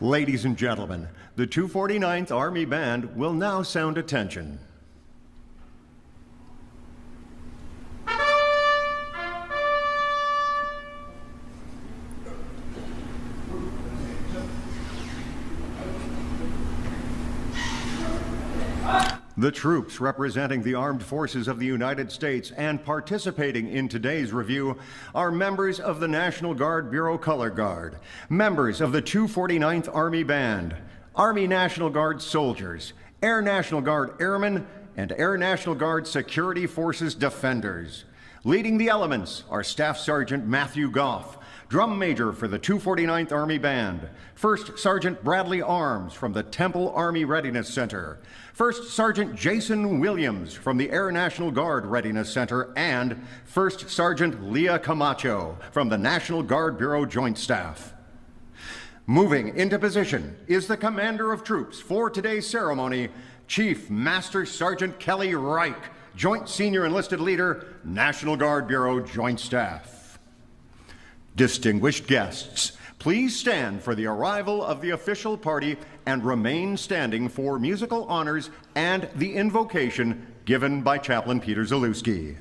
Ladies and gentlemen, the 249th Army Band will now sound attention. The troops representing the armed forces of the United States and participating in today's review are members of the National Guard Bureau Color Guard, members of the 249th Army Band, Army National Guard soldiers, Air National Guard airmen, and Air National Guard Security Forces defenders. Leading the elements are Staff Sergeant Matthew Goff, Drum Major for the 249th Army Band, First Sergeant Bradley Arms from the Temple Army Readiness Center, First Sergeant Jason Williams from the Air National Guard Readiness Center, and First Sergeant Leah Camacho from the National Guard Bureau Joint Staff. Moving into position is the Commander of Troops for today's ceremony, Chief Master Sergeant Kelly Reich, Joint Senior Enlisted Leader, National Guard Bureau Joint Staff. Distinguished guests, please stand for the arrival of the official party and remain standing for musical honors and the invocation given by Chaplain Peter Zalewski.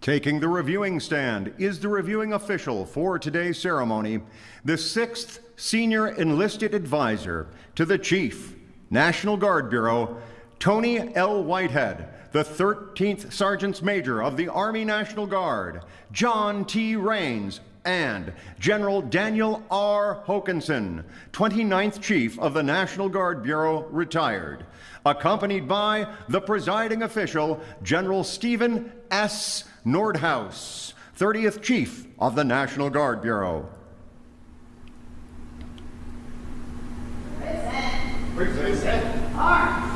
Taking the reviewing stand is the reviewing official for today's ceremony, the 6th Senior Enlisted Advisor to the Chief, National Guard Bureau, Tony L. Whitehead, the 13th Sergeant Major of the Army National Guard, John T. Raines, and General Daniel R. Hokanson, 29th Chief of the National Guard Bureau, retired, accompanied by the presiding official, General Stephen S. Nordhaus, 30th Chief of the National Guard Bureau. Present. Arms.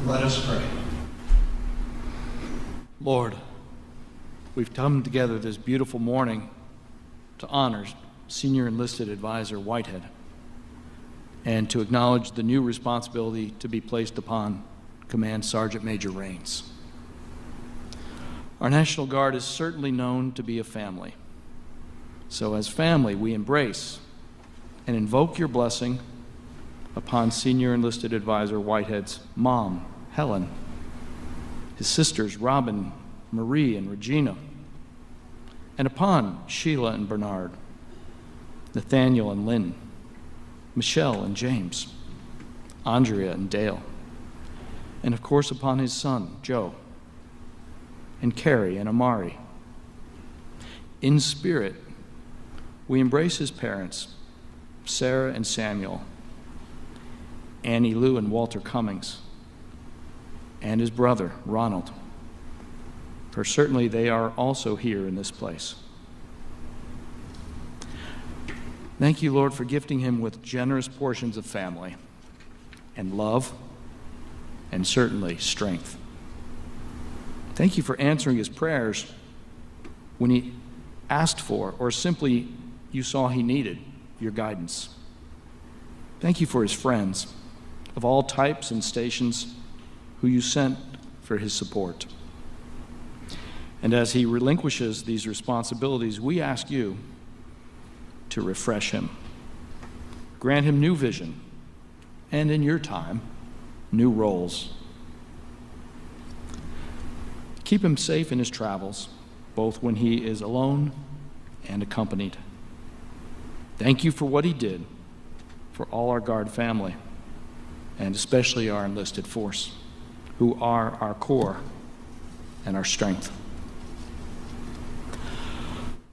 Let us pray. Lord, we've come together this beautiful morning to honor Senior Enlisted Advisor Whitehead and to acknowledge the new responsibility to be placed upon Command Sergeant Major Raines. Our National Guard is certainly known to be a family. So as family, we embrace and invoke your blessing upon Senior Enlisted Advisor Whitehead's mom, Helen, his sisters, Robin, Marie, and Regina, and upon Sheila and Bernard, Nathaniel and Lynn, Michelle and James, Andrea and Dale, and of course upon his son, Joe, and Carrie and Amari. In spirit, we embrace his parents, Sarah and Samuel, Annie Lou and Walter Cummings, and his brother, Ronald, for certainly they are also here in this place. Thank you, Lord, for gifting him with generous portions of family and love and certainly strength. Thank you for answering his prayers when he asked for or simply you saw he needed your guidance. Thank you for his friends of all types and stations who you sent for his support. And as he relinquishes these responsibilities, we ask you to refresh him. Grant him new vision, and in your time, new roles. Keep him safe in his travels, both when he is alone and accompanied. Thank you for what he did for all our Guard family, and especially our enlisted force, who are our core and our strength.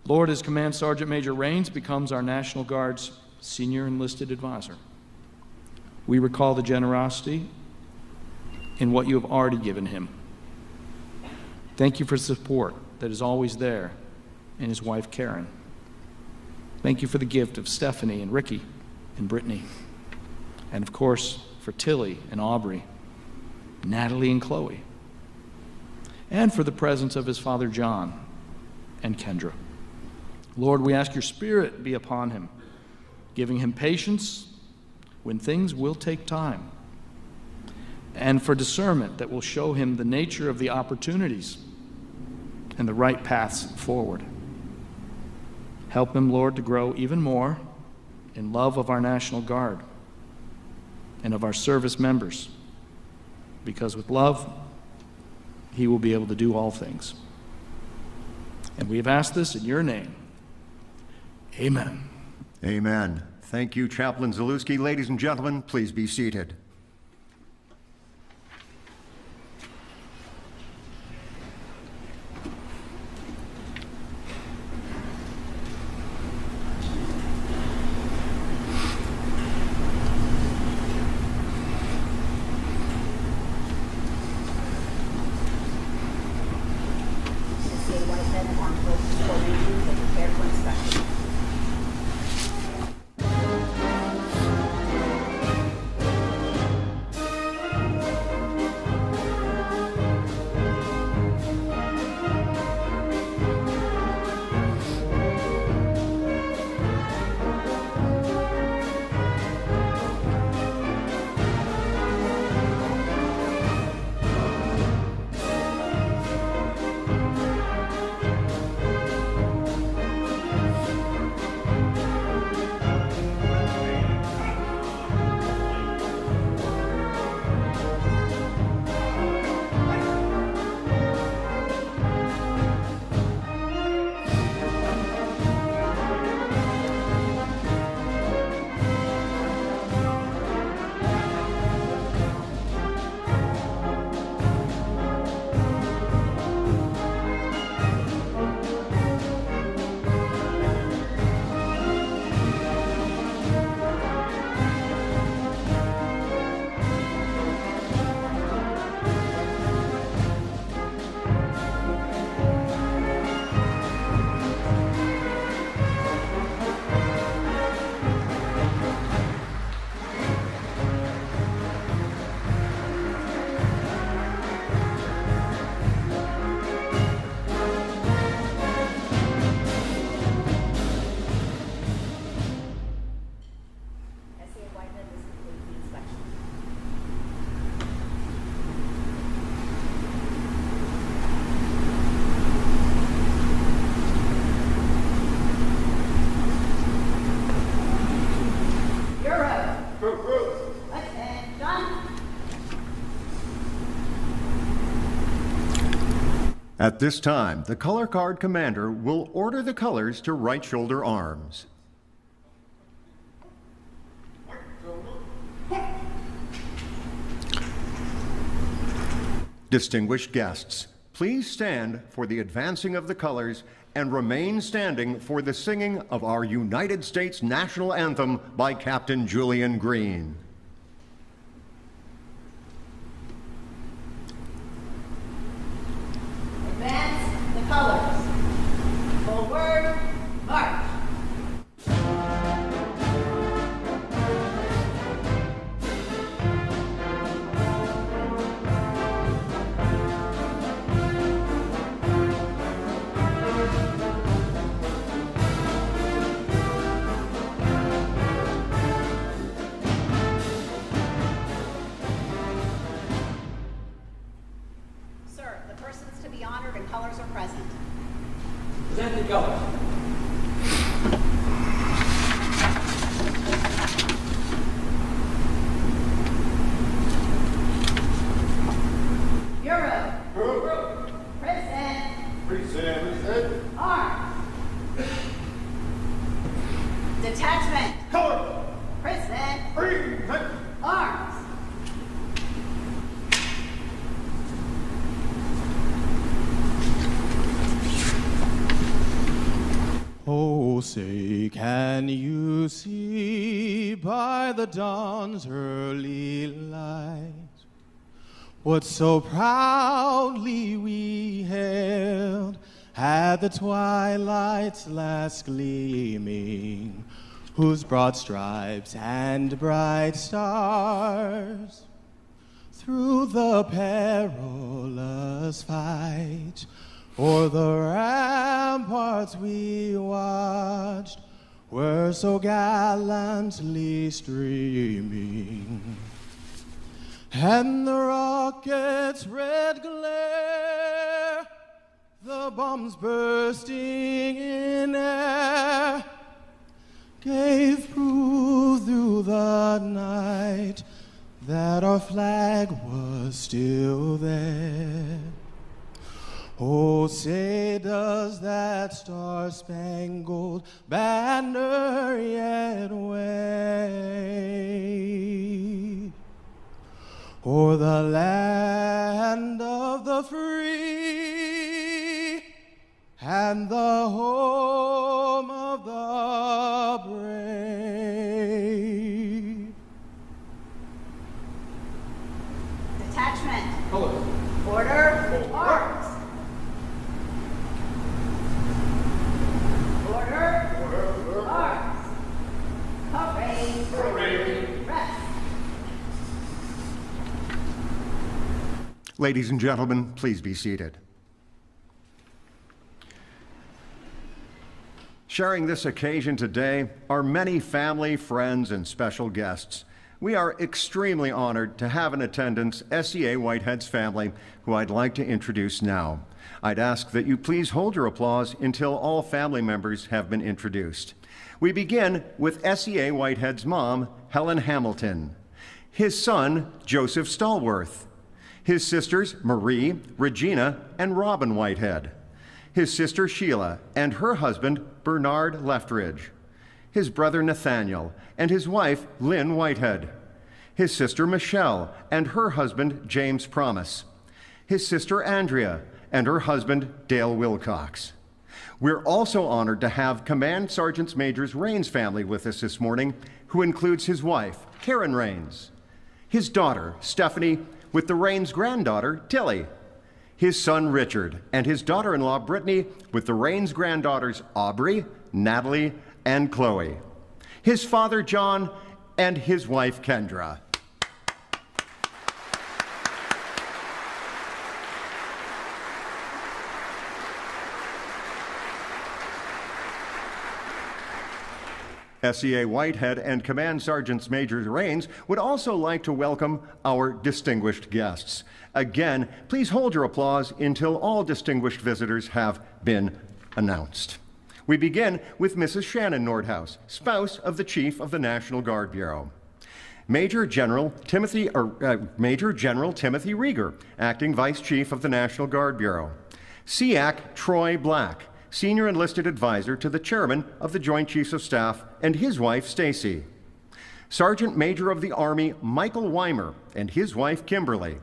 Lord, as Command Sergeant Major Raines becomes our National Guard's senior enlisted advisor, we recall the generosity in what you have already given him. Thank you for support that is always there in his wife, Karen. Thank you for the gift of Stephanie and Ricky and Brittany. And of course, for Tilly and Aubrey, Natalie and Chloe. And for the presence of his father, John, and Kendra. Lord, we ask your Spirit be upon him, giving him patience when things will take time, and for discernment that will show him the nature of the opportunities and the right paths forward. Help him, Lord, to grow even more in love of our National Guard and of our service members, because with love, he will be able to do all things. And we have asked this in your name. Amen. Amen. Thank you, Chaplain Zalewski. Ladies and gentlemen, please be seated. Whitehead and Armed Forces Oijust are prepared for inspection. At this time, the color guard commander will order the colors to right shoulder arms. Distinguished guests, please stand for the advancing of the colors and remain standing for the singing of our United States National Anthem by Captain Julian Green. Advance the colors. Forward, march. Oh, say, can you see by the dawn's early light what so proudly we hailed at the twilight's last gleaming, whose broad stripes and bright stars through the perilous fight o'er the ramparts we watched were so gallantly streaming, and the rocket's red glare, the bombs bursting in air, gave proof through the night that our flag was still there. Oh, say, does that star-spangled banner yet wave o'er the land of the free and the home of the brave? Detachment. Order. Arms. Order. Arms. Parade. Rest. Ladies and gentlemen, please be seated. Sharing this occasion today are many family, friends, and special guests. We are extremely honored to have in attendance SEA Whitehead's family, who I'd like to introduce now. I'd ask that you please hold your applause until all family members have been introduced. We begin with SEA Whitehead's mom, Helen Hamilton, his son, Joseph Stallworth, his sisters, Marie, Regina, and Robin Whitehead, his sister, Sheila, and her husband, Bernard Leftridge, his brother, Nathaniel, and his wife, Lynn Whitehead, his sister, Michelle, and her husband, James Promise, his sister, Andrea, and her husband, Dale Wilcox. We're also honored to have Command Sergeant Major Rains' family with us this morning, who includes his wife, Karen Rains, his daughter, Stephanie, with the Rains' granddaughter, Tilly, his son, Richard, and his daughter-in-law, Brittany, with the Rains' granddaughters, Aubrey, Natalie, and Chloe, his father, John, and his wife, Kendra. SEA Whitehead and Command Sergeant Major Rains would also like to welcome our distinguished guests. Again, please hold your applause until all distinguished visitors have been announced. We begin with Mrs. Shannon Nordhaus, spouse of the Chief of the National Guard Bureau. Major General Timothy Rieger, Acting Vice Chief of the National Guard Bureau. SEAC Troy Black, Senior Enlisted Advisor to the Chairman of the Joint Chiefs of Staff, and his wife, Stacy. Sergeant Major of the Army Michael Weimer and his wife, Kimberly.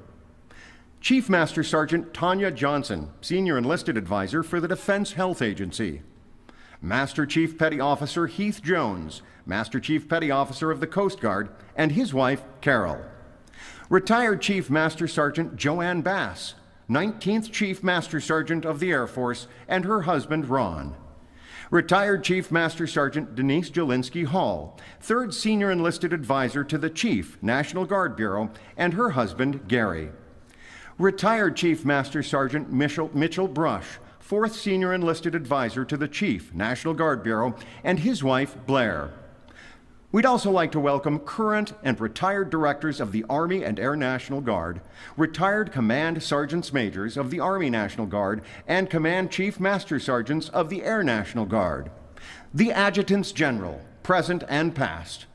Chief Master Sergeant Tanya Johnson, Senior Enlisted Advisor for the Defense Health Agency. Master Chief Petty Officer Heath Jones, Master Chief Petty Officer of the Coast Guard, and his wife, Carol. Retired Chief Master Sergeant Joanne Bass, 19th Chief Master Sergeant of the Air Force, and her husband, Ron. Retired Chief Master Sergeant Denise Jelinski Hall, 3rd Senior Enlisted Advisor to the Chief, National Guard Bureau, and her husband, Gary. Retired Chief Master Sergeant Mitchell Brush, 4th Senior Enlisted Advisor to the Chief, National Guard Bureau, and his wife, Blair. We'd also like to welcome current and retired directors of the Army and Air National Guard, retired Command Sergeants Majors of the Army National Guard, and Command Chief Master Sergeants of the Air National Guard, the Adjutants General, present and past,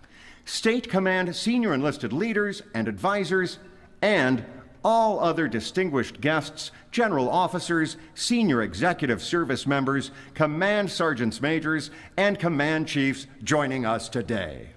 State Command Senior Enlisted Leaders and Advisors, and all other distinguished guests, general officers, senior executive service members, command sergeants majors, and command chiefs joining us today.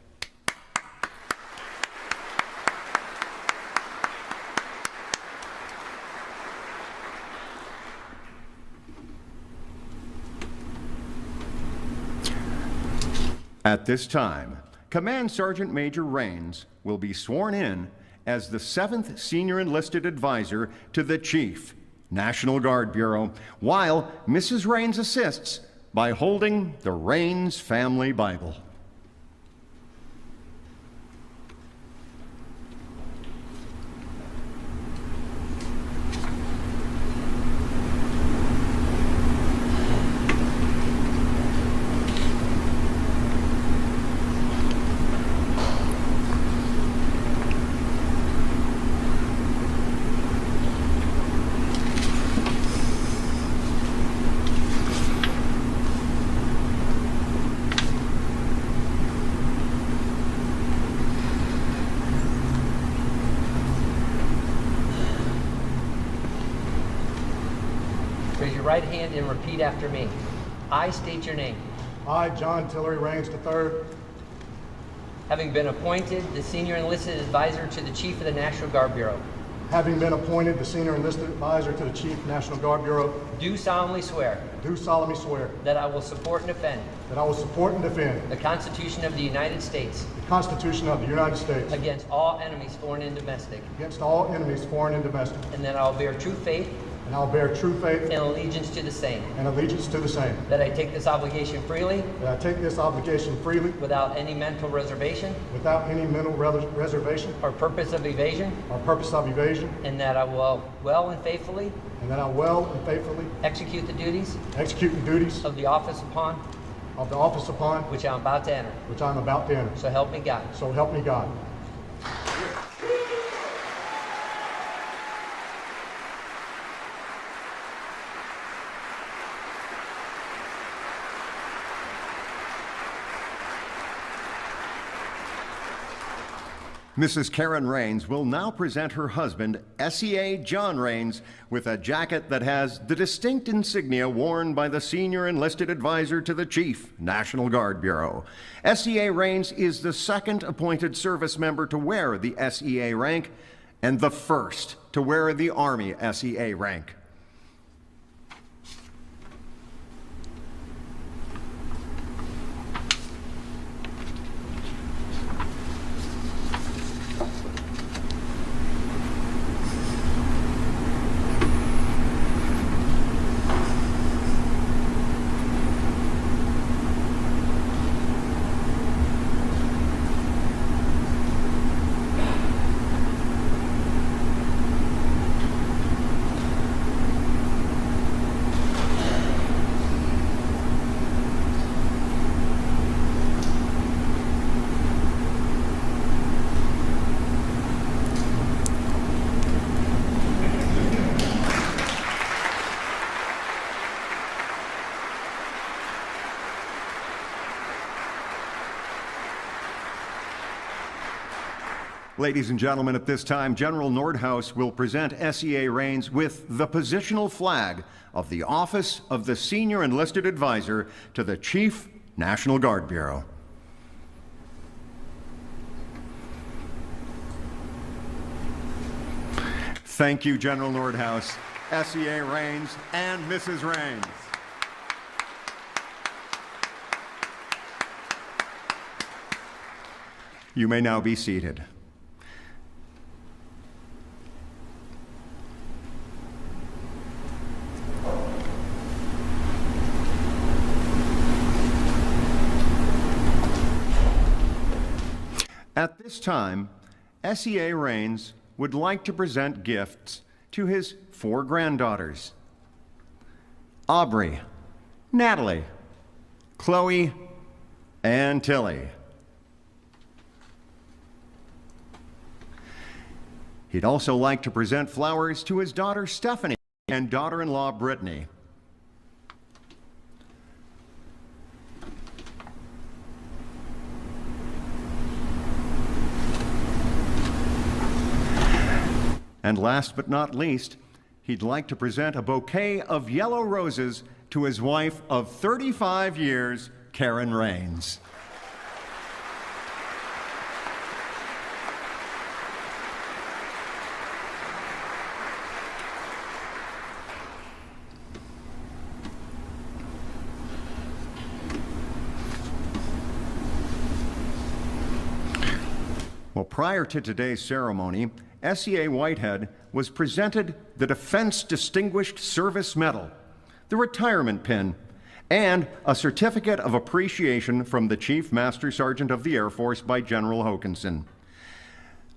At this time, Command Sergeant Major Rains will be sworn in as the 7th Senior Enlisted Advisor to the Chief, National Guard Bureau, while Mrs. Rains assists by holding the Rains Family Bible. Raise your right hand and repeat after me. I state your name. I, John Tillery Rains III, Having been appointed the Senior Enlisted Advisor to the Chief of the National Guard Bureau, having been appointed the Senior Enlisted Advisor to the Chief National Guard Bureau, do solemnly swear do solemnly swear that I will support and defend that I will support and defend the Constitution of the United States the Constitution of the United States against all enemies, foreign and domestic, against all enemies, foreign and domestic, and that I will bear true faith and I will bear true faith and allegiance to the same, and allegiance to the same, that I take this obligation freely that I take this obligation freely without any mental reservation without any mental reservation or purpose of evasion, or purpose of evasion, and that I will well and faithfully and that I will and faithfully execute the duties execute the duties of the office upon which I am about to enter. about to enter. So help me God. So help me God. Mrs. Karen Rains will now present her husband, SEA John Rains, with a jacket that has the distinct insignia worn by the Senior Enlisted Advisor to the Chief, National Guard Bureau. SEA Rains is the second appointed service member to wear the SEA rank and the first to wear the Army SEA rank. Ladies and gentlemen, at this time, General Nordhaus will present SEA Rains with the positional flag of the Office of the Senior Enlisted Advisor to the Chief, National Guard Bureau. Thank you, General Nordhaus, SEA Rains, and Mrs. Rains. You may now be seated. At this time, SEA Rains would like to present gifts to his 4 granddaughters, Aubrey, Natalie, Chloe, and Tilly. He'd also like to present flowers to his daughter Stephanie and daughter-in-law Brittany. And last but not least, he'd like to present a bouquet of yellow roses to his wife of 35 years, Karen Rains. Well, prior to today's ceremony, SEA Whitehead was presented the Defense Distinguished Service Medal, the retirement pin, and a certificate of appreciation from the Chief Master Sergeant of the Air Force by General Hokanson.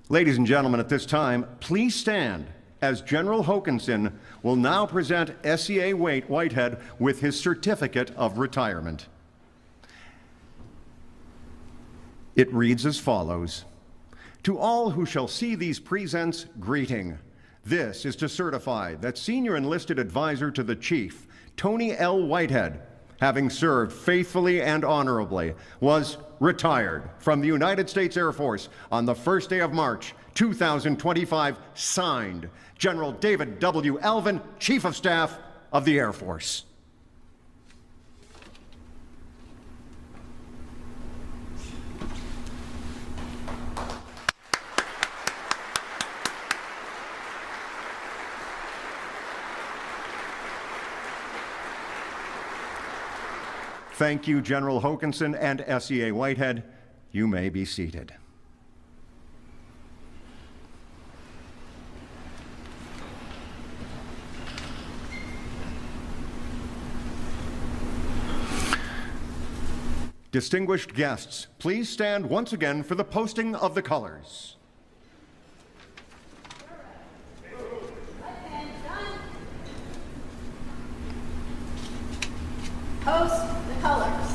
Ladies and gentlemen, at this time, please stand as General Hokanson will now present SEA Whitehead with his certificate of retirement. It reads as follows. To all who shall see these presents, greeting. This is to certify that Senior Enlisted Advisor to the Chief, Tony L. Whitehead, having served faithfully and honorably, was retired from the United States Air Force on the first day of March, 2025, signed, General David W. Alvin, Chief of Staff of the Air Force. Thank you, General Hokanson and SEA Whitehead. You may be seated. Distinguished guests, please stand once again for the posting of the colors. Post the colors.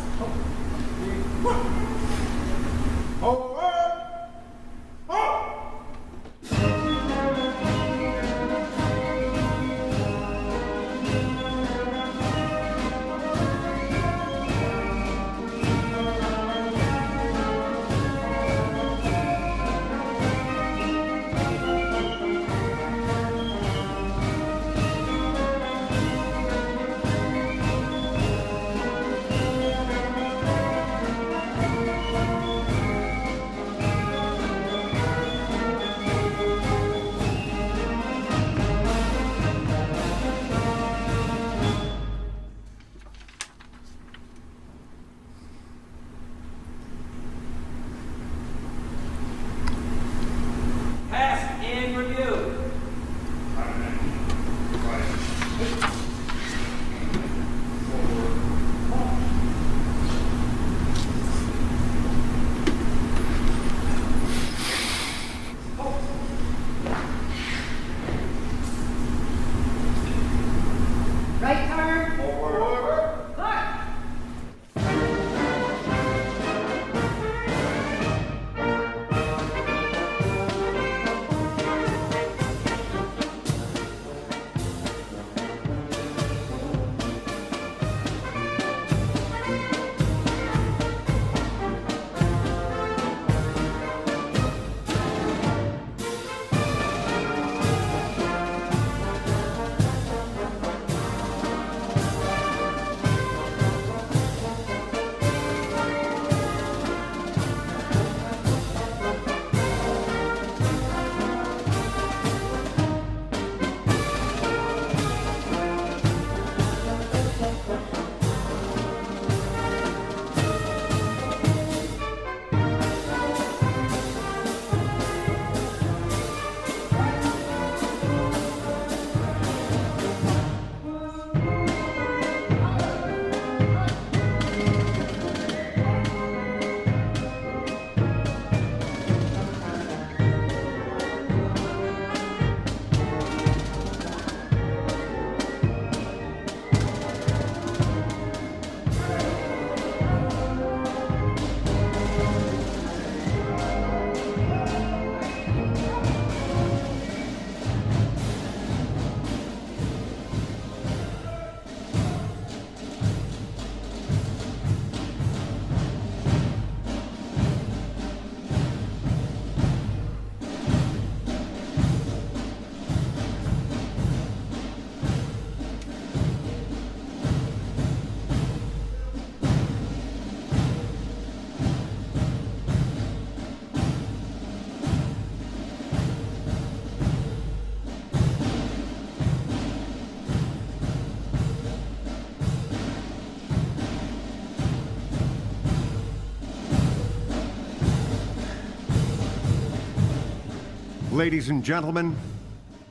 Ladies and gentlemen,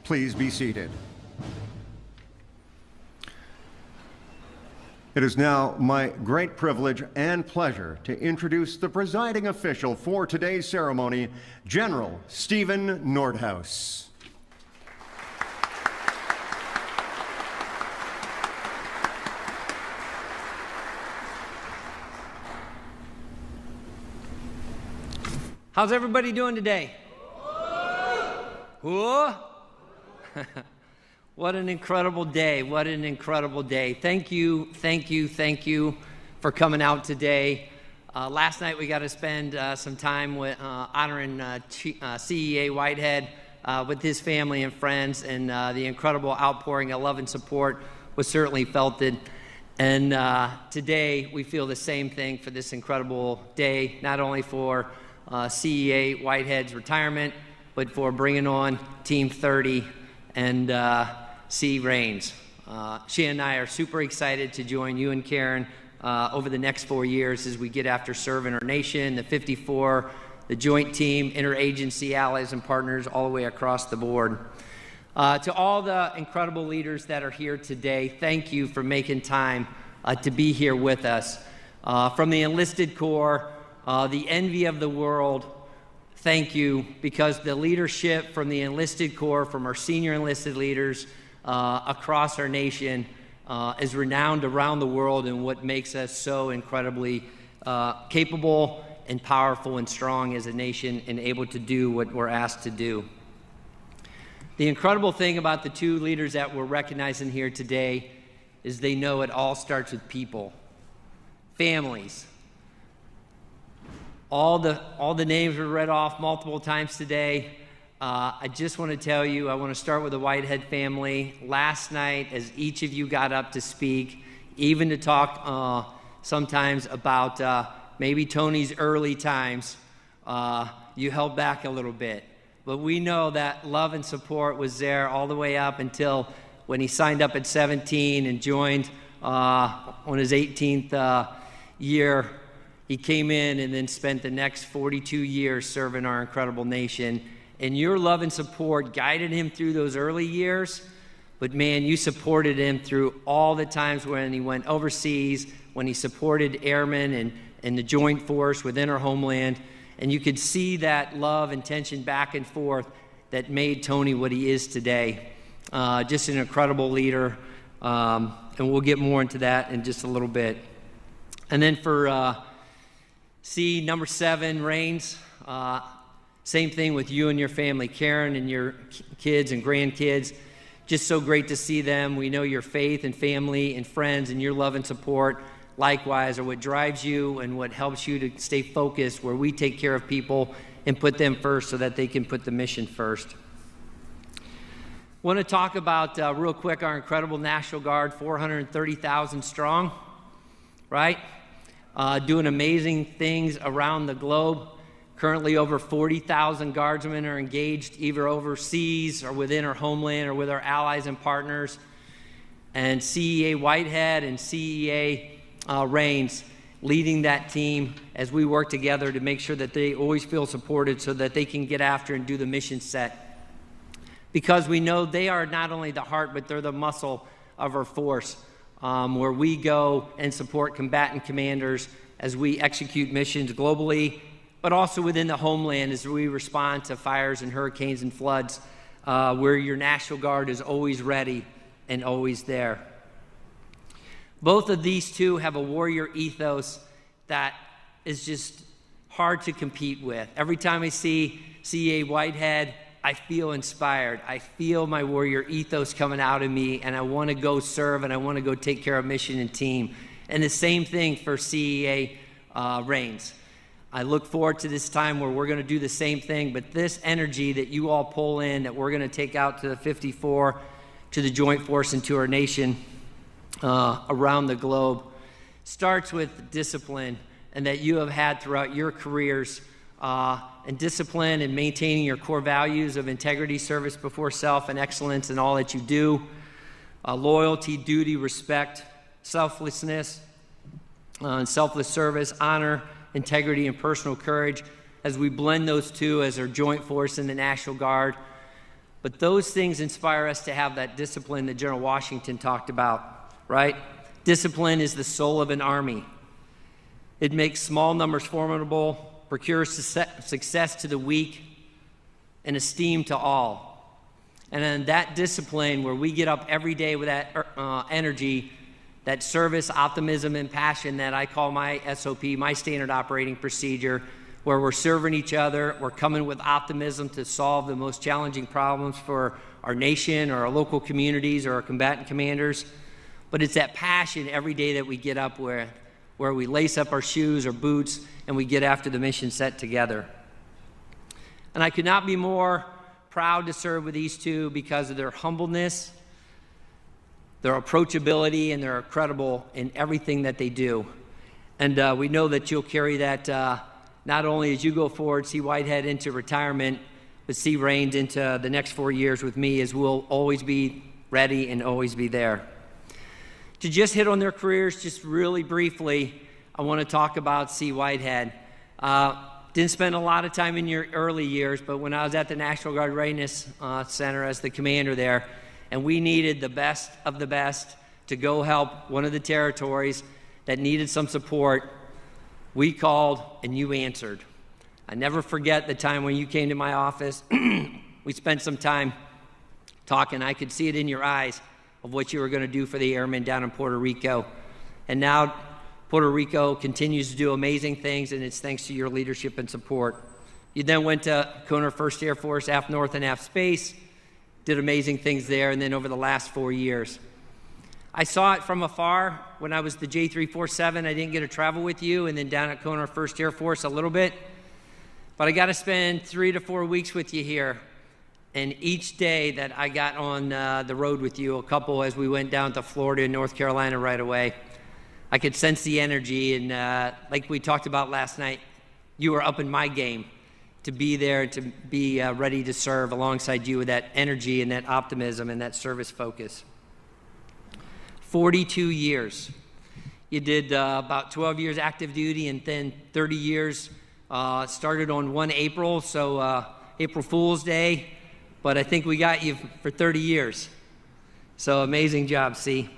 please be seated. It is now my great privilege and pleasure to introduce the presiding official for today's ceremony, General Stephen Nordhaus. How's everybody doing today? Whoa. What an incredible day. What an incredible day. Thank you for coming out today. Last night we got to spend some time with, honoring CEA Whitehead with his family and friends, and the incredible outpouring of love and support was certainly felt. And today we feel the same thing for this incredible day, not only for CEA Whitehead's retirement, but for bringing on Team 30 and C. Rains. She and I are super excited to join you and Karen over the next 4 years as we get after serving our nation, the 54, the joint team, interagency allies and partners all the way across the board. To all the incredible leaders that are here today, thank you for making time to be here with us. From the enlisted corps, the envy of the world, thank you, because the leadership from the enlisted corps, from our senior enlisted leaders across our nation is renowned around the world, and what makes us so incredibly capable and powerful and strong as a nation and able to do what we're asked to do. The incredible thing about the two leaders that we're recognizing here today is they know it all starts with people, families. All the names were read off multiple times today. I just want to tell you, I want to start with the Whitehead family. Last night, as each of you got up to speak, even to talk sometimes about maybe Tony's early times, you held back a little bit. But we know that love and support was there all the way up until when he signed up at 17 and joined on his 18th year. He came in and then spent the next 42 years serving our incredible nation. And your love and support guided him through those early years. But man, you supported him through all the times when he went overseas, when he supported airmen and the joint force within our homeland. And you could see that love and tension back and forth that made Tony what he is today. Just an incredible leader. And we'll get more into that in just a little bit. And then for C, number 7, Rains. Same thing with you and your family, Karen and your kids and grandkids. Just so great to see them. We know your faith and family and friends and your love and support, likewise, are what drives you and what helps you to stay focused, where we take care of people and put them first so that they can put the mission first. Want to talk about real quick our incredible National Guard, 430,000 strong, right? Doing amazing things around the globe. Currently over 40,000 guardsmen are engaged either overseas or within our homeland or with our allies and partners. And CEA Whitehead and CEA Rains leading that team as we work together to make sure that they always feel supported so that they can get after and do the mission set. Because we know they are not only the heart, but they're the muscle of our force. Where we go and support combatant commanders as we execute missions globally, but also within the homeland as we respond to fires and hurricanes and floods, where your National Guard is always ready and always there. Both of these two have a warrior ethos that is just hard to compete with. Every time I see CEA Whitehead, I feel inspired. I feel my warrior ethos coming out of me, and I want to go serve, and I want to go take care of mission and team. And the same thing for CEA Rains. I look forward to this time where we're going to do the same thing, but this energy that you all pull in, that we're going to take out to the 54, to the joint force, and to our nation around the globe, starts with discipline, and that you have had throughout your careers, and discipline and maintaining your core values of integrity, service before self, and excellence in all that you do, loyalty, duty, respect, selflessness, and selfless service, honor, integrity, and personal courage. as we blend those two as our joint force in the National Guard. But those things inspire us to have that discipline that General Washington talked about, right? Discipline is the soul of an army. It makes small numbers formidable, procures success to the weak, and esteem to all. And then that discipline, where we get up every day with that energy, that service, optimism, and passion that I call my SOP, my standard operating procedure, where we're serving each other, we're coming with optimism to solve the most challenging problems for our nation or our local communities or our combatant commanders. But it's that passion every day that we get up where we lace up our shoes or boots and we get after the mission set together. And I could not be more proud to serve with these two because of their humbleness, their approachability, and they're credible in everything that they do. And we know that you'll carry that not only as you go forward, see Whitehead into retirement, but see Raines into the next 4 years with me, as we'll always be ready and always be there. To just hit on their careers just really briefly, I want to talk about C. Whitehead. Didn't spend a lot of time in your early years, but when I was at the National Guard Readiness Center as the commander there, and we needed the best of the best to go help one of the territories that needed some support, we called and you answered. I never forget the time when you came to my office. We spent some time talking. I could see it in your eyes of what you were going to do for the airmen down in Puerto Rico. And now Puerto Rico continues to do amazing things, and it's thanks to your leadership and support. You then went to Conner 1st Air Force, AF North and AF Space, did amazing things there, and then over the last 4 years. I saw it from afar when I was the J347. I didn't get to travel with you, and then down at Conner 1st Air Force a little bit. But I got to spend 3 to 4 weeks with you here. And each day that I got on the road with you, a couple as we went down to Florida and North Carolina right away, I could sense the energy. And like we talked about last night, you were up in my game to be there, to be ready to serve alongside you with that energy and that optimism and that service focus. 42 years. You did about 12 years active duty and then 30 years. Started on 1 April, so April Fool's Day, but I think we got you for 30 years. So amazing job, C.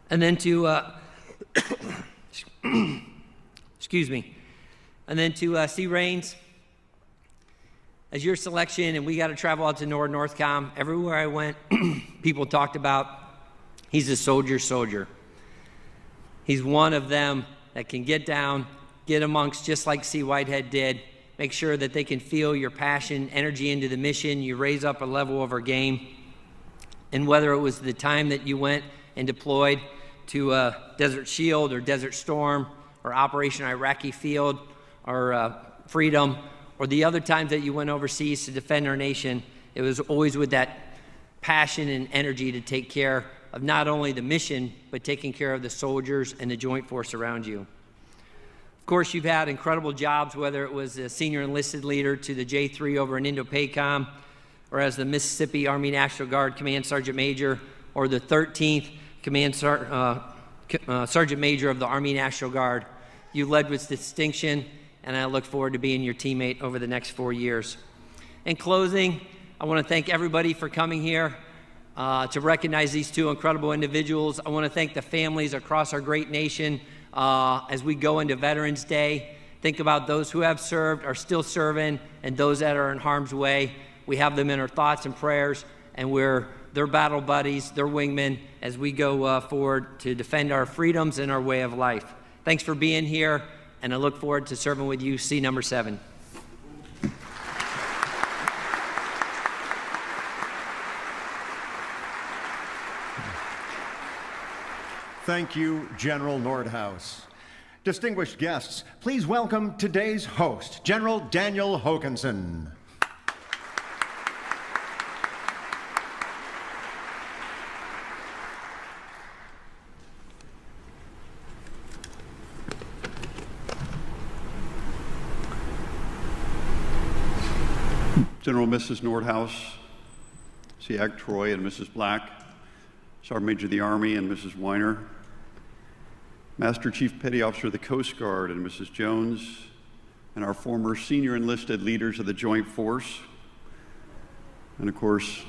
And then to, excuse me, and then to C. Raines, as your selection, and we got to travel out to Northcom. Everywhere I went, people talked about, he's a soldier. He's one of them that can get down, get amongst, just like C. Whitehead did, make sure that they can feel your passion, energy into the mission. You raise up a level of our game. And whether it was the time that you went and deployed to Desert Shield or Desert Storm or Operation Iraqi Field or Freedom, or the other times that you went overseas to defend our nation, it was always with that passion and energy to take care of not only the mission, but taking care of the soldiers and the joint force around you. Of course, you've had incredible jobs, whether it was a senior enlisted leader to the J3 over in Indo-PACOM, or as the Mississippi Army National Guard Command Sergeant Major, or the 13th Command Sergeant Major of the Army National Guard. You led with distinction, and I look forward to being your teammate over the next 4 years. In closing, I want to thank everybody for coming here to recognize these two incredible individuals. I want to thank the families across our great nation as we go into Veterans Day. Think about those who have served, are still serving, and those that are in harm's way. We have them in our thoughts and prayers, and we're their battle buddies, their wingmen, as we go forward to defend our freedoms and our way of life. Thanks for being here, and I look forward to serving with you, C number 7. Thank you, General Nordhaus. Distinguished guests, please welcome today's host, General Daniel Hokanson. General Mrs. Nordhaus, SEAC Troy and Mrs. Black, Sergeant Major of the Army and Mrs. Weiner, Master Chief Petty Officer of the Coast Guard and Mrs. Jones, and our former senior enlisted leaders of the Joint Force, and of course,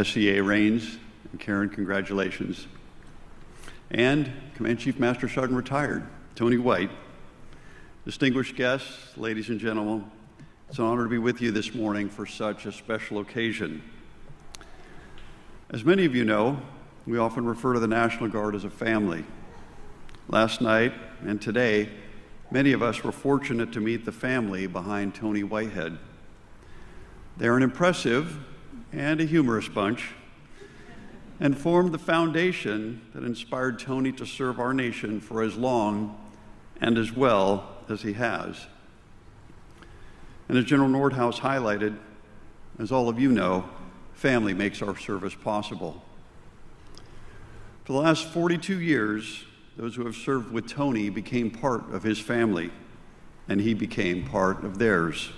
SEA Raines, and Karen, congratulations. And Command Chief Master Sergeant Retired, Tony White. Distinguished guests, ladies and gentlemen, it's an honor to be with you this morning for such a special occasion. As many of you know, we often refer to the National Guard as a family. Last night and today, many of us were fortunate to meet the family behind Tony Whitehead. They're an impressive and a humorous bunch, and formed the foundation that inspired Tony to serve our nation for as long and as well as he has. And as General Nordhaus highlighted, as all of you know, family makes our service possible. For the last 42 years, those who have served with Tony became part of his family, and he became part of theirs.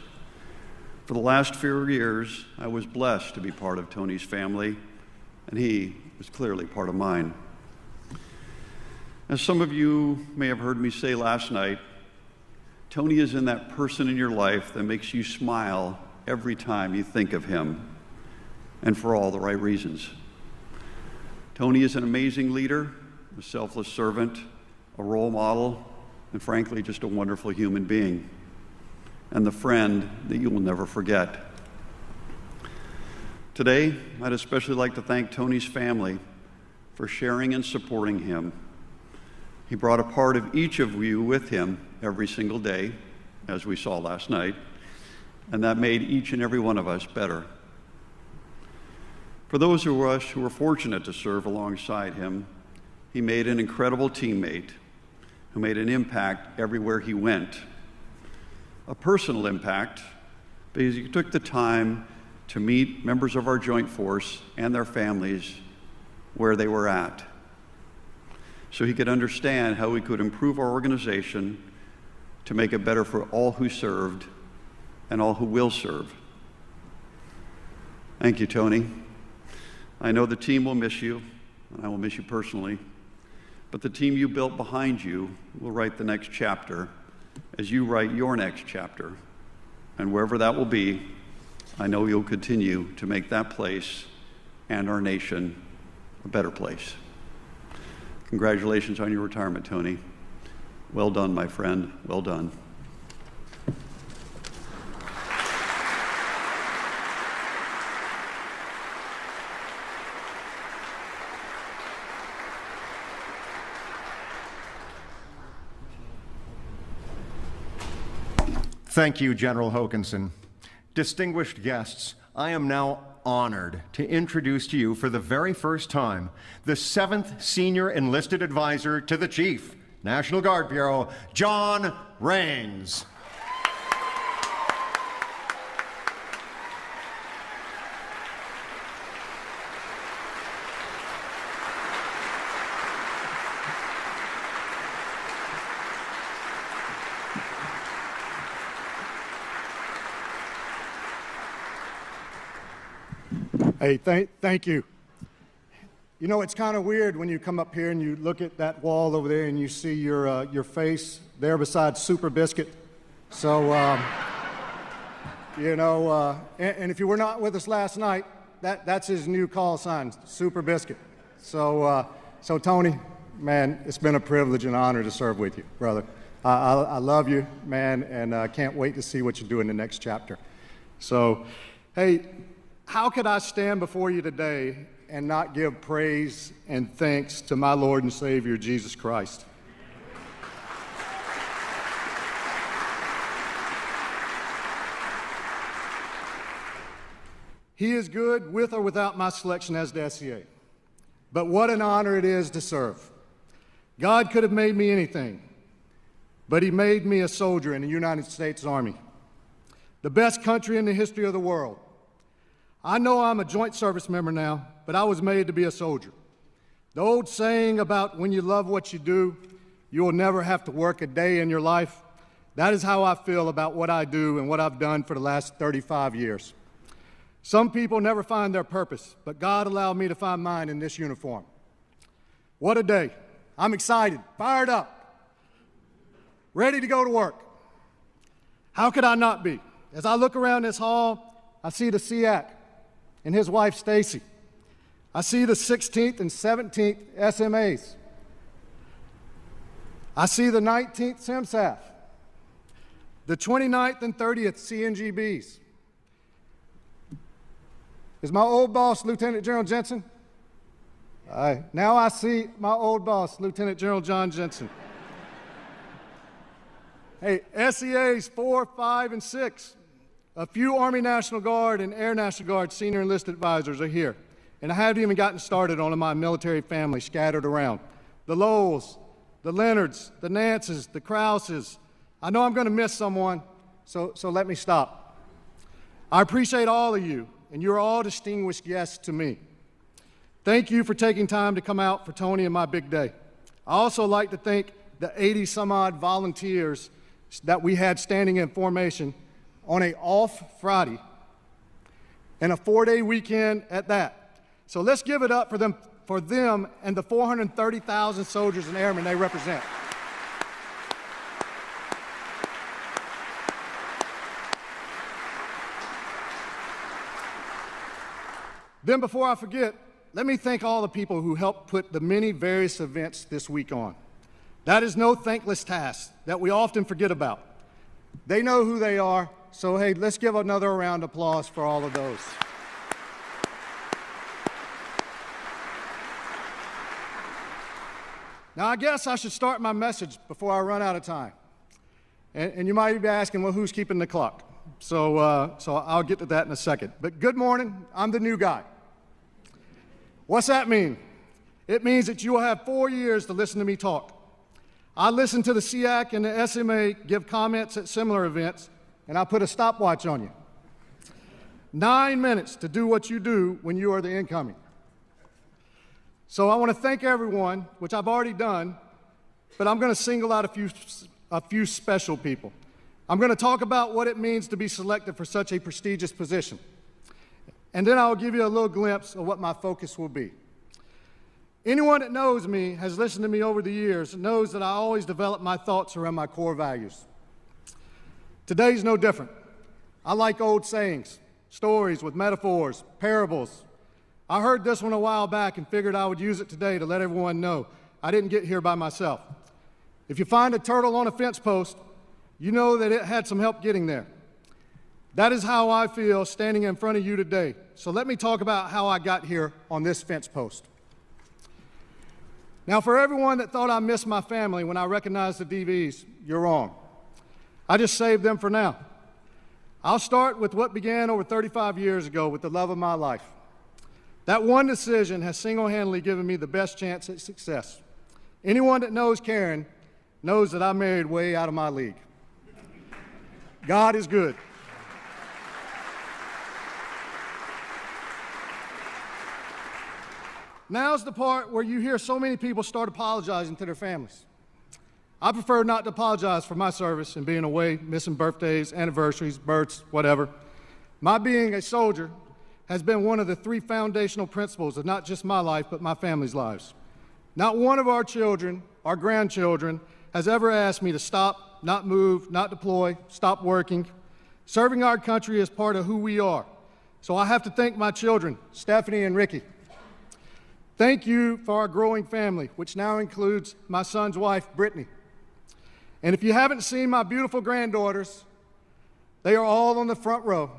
For the last few years, I was blessed to be part of Tony's family, and he was clearly part of mine. As some of you may have heard me say last night, Tony is in that person in your life that makes you smile every time you think of him, and for all the right reasons. Tony is an amazing leader, a selfless servant, a role model, and frankly, just a wonderful human being, and the friend that you will never forget. Today, I'd especially like to thank Tony's family for sharing and supporting him. He brought a part of each of you with him every single day, as we saw last night, and that made each and every one of us better. For those of us who were fortunate to serve alongside him, he made an incredible teammate who made an impact everywhere he went. A personal impact because he took the time to meet members of our Joint Force and their families where they were at, so he could understand how we could improve our organization to make it better for all who served and all who will serve. Thank you, Tony. I know the team will miss you, and I will miss you personally, but the team you built behind you will write the next chapter as you write your next chapter. And wherever that will be, I know you'll continue to make that place and our nation a better place. Congratulations on your retirement, Tony. Well done, my friend. Well done. Thank you, General Hokanson. Distinguished guests, I am now honored to introduce to you for the very first time the 7th Senior Enlisted Advisor to the Chief, National Guard Bureau, John Raines. Hey, thank you. You know, it's kind of weird when you come up here and you look at that wall over there and you see your face there beside Super Biscuit. So, you know, and if you were not with us last night, that's his new call sign, Super Biscuit. So, so Tony, man, it's been a privilege and honor to serve with you, brother. I love you, man, and I can't wait to see what you do in the next chapter. So, hey, how could I stand before you today and not give praise and thanks to my Lord and Savior, Jesus Christ? He is good with or without my selection as the SEA. But what an honor it is to serve. God could have made me anything, but he made me a soldier in the United States Army, the best country in the history of the world. I know I'm a joint service member now, but I was made to be a soldier. The old saying about when you love what you do, you will never have to work a day in your life, that is how I feel about what I do and what I've done for the last 35 years. Some people never find their purpose, but God allowed me to find mine in this uniform. What a day. I'm excited, fired up, ready to go to work. How could I not be? As I look around this hall, I see the SEAC and his wife, Stacy. I see the 16th and 17th SMAs. I see the 19th SIMSAF, the 29th and 30th CNGBs. Is my old boss, Lieutenant General Jensen? Now I see my old boss, Lieutenant General John Jensen. Hey, SEAs 4, 5, and 6. A few Army National Guard and Air National Guard senior enlisted advisors are here. And I haven't even gotten started on my military family scattered around. The Lowells, the Leonards, the Nances, the Krauses. I know I'm going to miss someone, so let me stop. I appreciate all of you, and you're all distinguished guests to me. Thank you for taking time to come out for Tony and my big day. I also like to thank the 80-some-odd volunteers that we had standing in formation on an off Friday and a 4-day weekend at that. So let's give it up for them and the 430,000 soldiers and airmen they represent. Then before I forget, let me thank all the people who helped put the many various events this week on. That is no thankless task that we often forget about. They know who they are, so hey, let's give another round of applause for all of those. Now, I guess I should start my message before I run out of time. And you might be asking, well, who's keeping the clock? So I'll get to that in a second. But good morning, I'm the new guy. What's that mean? It means that you will have 4 years to listen to me talk. I listen to the SEAC and the SMA give comments at similar events, and I put a stopwatch on you. 9 minutes to do what you do when you are the incoming. So I want to thank everyone, which I've already done, but I'm going to single out a few special people. I'm going to talk about what it means to be selected for such a prestigious position. And then I'll give you a little glimpse of what my focus will be. Anyone that knows me, has listened to me over the years, knows that I always develop my thoughts around my core values. Today's no different. I like old sayings, stories with metaphors, parables. I heard this one a while back and figured I would use it today to let everyone know I didn't get here by myself. If you find a turtle on a fence post, you know that it had some help getting there. That is how I feel standing in front of you today. So let me talk about how I got here on this fence post. Now, for everyone that thought I missed my family when I recognized the DVs, you're wrong. I just saved them for now. I'll start with what began over 35 years ago with the love of my life. That one decision has single-handedly given me the best chance at success. Anyone that knows Karen knows that I married way out of my league. God is good. Now's the part where you hear so many people start apologizing to their families. I prefer not to apologize for my service and being away, missing birthdays, anniversaries, births, whatever. My being a soldier has been one of the 3 foundational principles of not just my life, but my family's lives. Not one of our children, our grandchildren, has ever asked me to stop, not move, not deploy, stop working. Serving our country is part of who we are. So I have to thank my children, Stephanie and Ricky. Thank you for our growing family, which now includes my son's wife, Brittany. And if you haven't seen my beautiful granddaughters, they are all on the front row.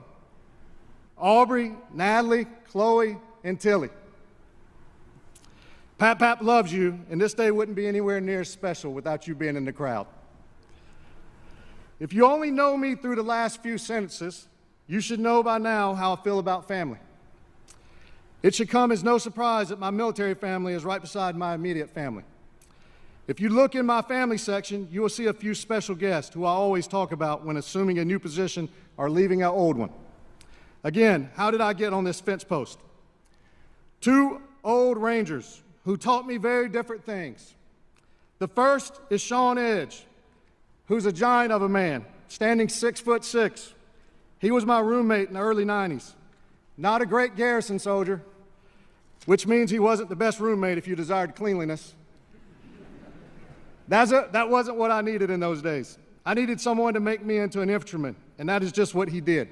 Aubrey, Natalie, Chloe, and Tilly. Pap loves you, and this day wouldn't be anywhere near as special without you being in the crowd. If you only know me through the last few sentences, you should know by now how I feel about family. It should come as no surprise that my military family is right beside my immediate family. If you look in my family section, you will see a few special guests who I always talk about when assuming a new position or leaving an old one. Again, how did I get on this fence post? 2 old Rangers who taught me very different things. The first is Sean Edge, who's a giant of a man, standing 6'6". He was my roommate in the early 90s. Not a great garrison soldier, which means he wasn't the best roommate if you desired cleanliness. That wasn't what I needed in those days. I needed someone to make me into an infantryman, and that is just what he did.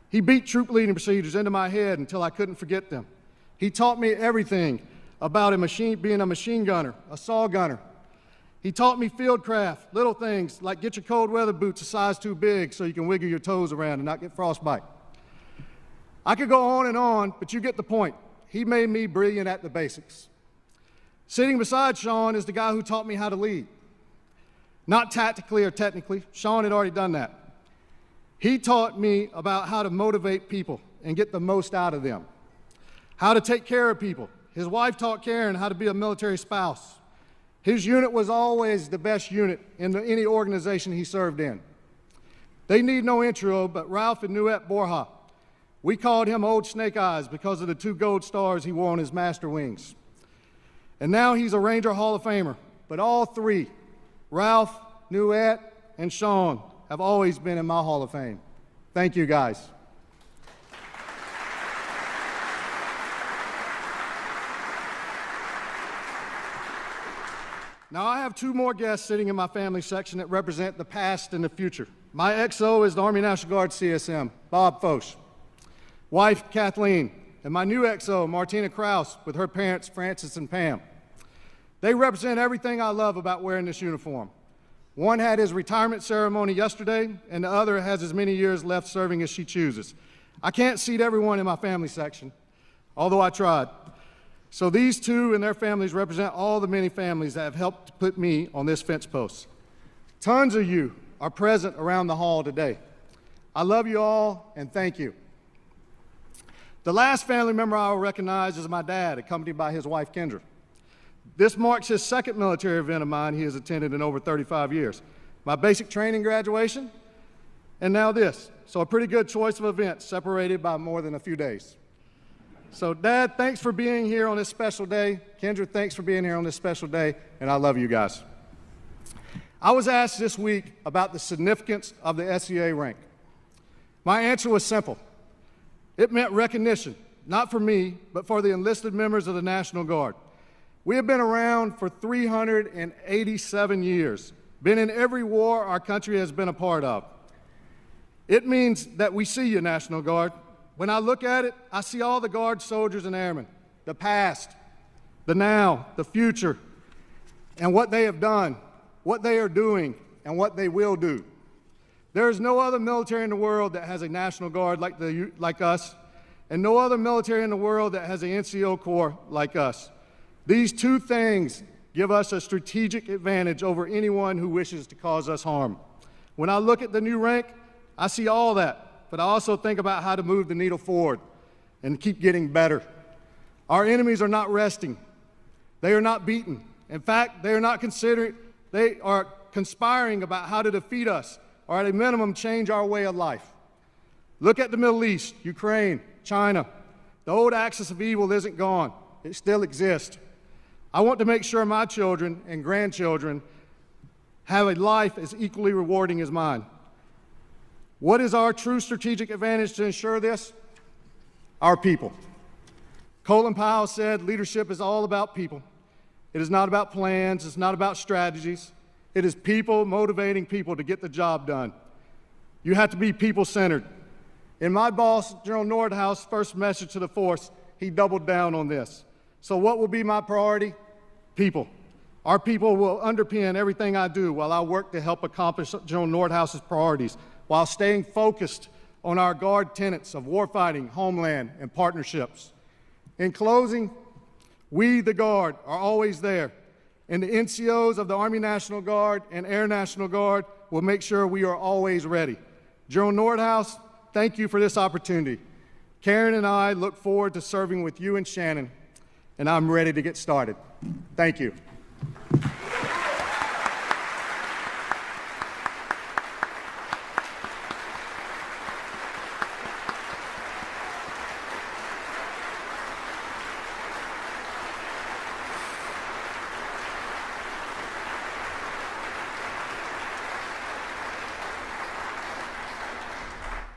He beat troop leading procedures into my head until I couldn't forget them. He taught me everything about being a machine gunner, a saw gunner. He taught me field craft, little things like get your cold weather boots a size too big so you can wiggle your toes around and not get frostbite. I could go on, but you get the point. He made me brilliant at the basics. Sitting beside Sean is the guy who taught me how to lead. Not tactically or technically. Sean had already done that. He taught me about how to motivate people and get the most out of them. How to take care of people. His wife taught Karen how to be a military spouse. His unit was always the best unit in any organization he served in. They need no intro, but Ralph and Nuette Borja. We called him Old Snake Eyes because of the 2 gold stars he wore on his master wings. And now he's a Ranger Hall of Famer. But all 3, Ralph, Nuette, and Sean, have always been in my Hall of Fame. Thank you, guys. Now, I have 2 more guests sitting in my family section that represent the past and the future. My XO is the Army National Guard CSM, Bob Foch. Wife, Kathleen, and my new XO, Martina Kraus, with her parents, Francis and Pam. They represent everything I love about wearing this uniform. One had his retirement ceremony yesterday, and the other has as many years left serving as she chooses. I can't seat everyone in my family section, although I tried. So these 2 and their families represent all the many families that have helped put me on this fence post. Tons of you are present around the hall today. I love you all, and thank you. The last family member I will recognize is my dad, accompanied by his wife, Kendra. This marks his 2nd military event of mine he has attended in over 35 years. My basic training graduation, and now this. So a pretty good choice of events, separated by more than a few days. So, Dad, thanks for being here on this special day. Kendra, thanks for being here on this special day, and I love you guys. I was asked this week about the significance of the SEA rank. My answer was simple. It meant recognition, not for me, but for the enlisted members of the National Guard. We have been around for 387 years, been in every war our country has been a part of. It means that we see you, National Guard. When I look at it, I see all the Guard soldiers and airmen, the past, the now, the future, and what they have done, what they are doing, and what they will do. There is no other military in the world that has a National Guard like us, and no other military in the world that has an NCO Corps like us. These 2 things give us a strategic advantage over anyone who wishes to cause us harm. When I look at the new rank, I see all that. But I also think about how to move the needle forward and keep getting better. Our enemies are not resting. They are not beaten. In fact, they are conspiring about how to defeat us or at a minimum change our way of life. Look at the Middle East, Ukraine, China. The old axis of evil isn't gone. It still exists. I want to make sure my children and grandchildren have a life as equally rewarding as mine. What is our true strategic advantage to ensure this? Our people. Colin Powell said leadership is all about people. It is not about plans. It's not about strategies. It is people motivating people to get the job done. You have to be people-centered. In my boss, General Nordhaus' first message to the force, he doubled down on this. So what will be my priority? People. Our people will underpin everything I do while I work to help accomplish General Nordhaus' priorities, while staying focused on our Guard tenets of warfighting, homeland, and partnerships. In closing, we, the Guard, are always there, and the NCOs of the Army National Guard and Air National Guard will make sure we are always ready. General Nordhaus, thank you for this opportunity. Karen and I look forward to serving with you and Shannon, and I'm ready to get started. Thank you.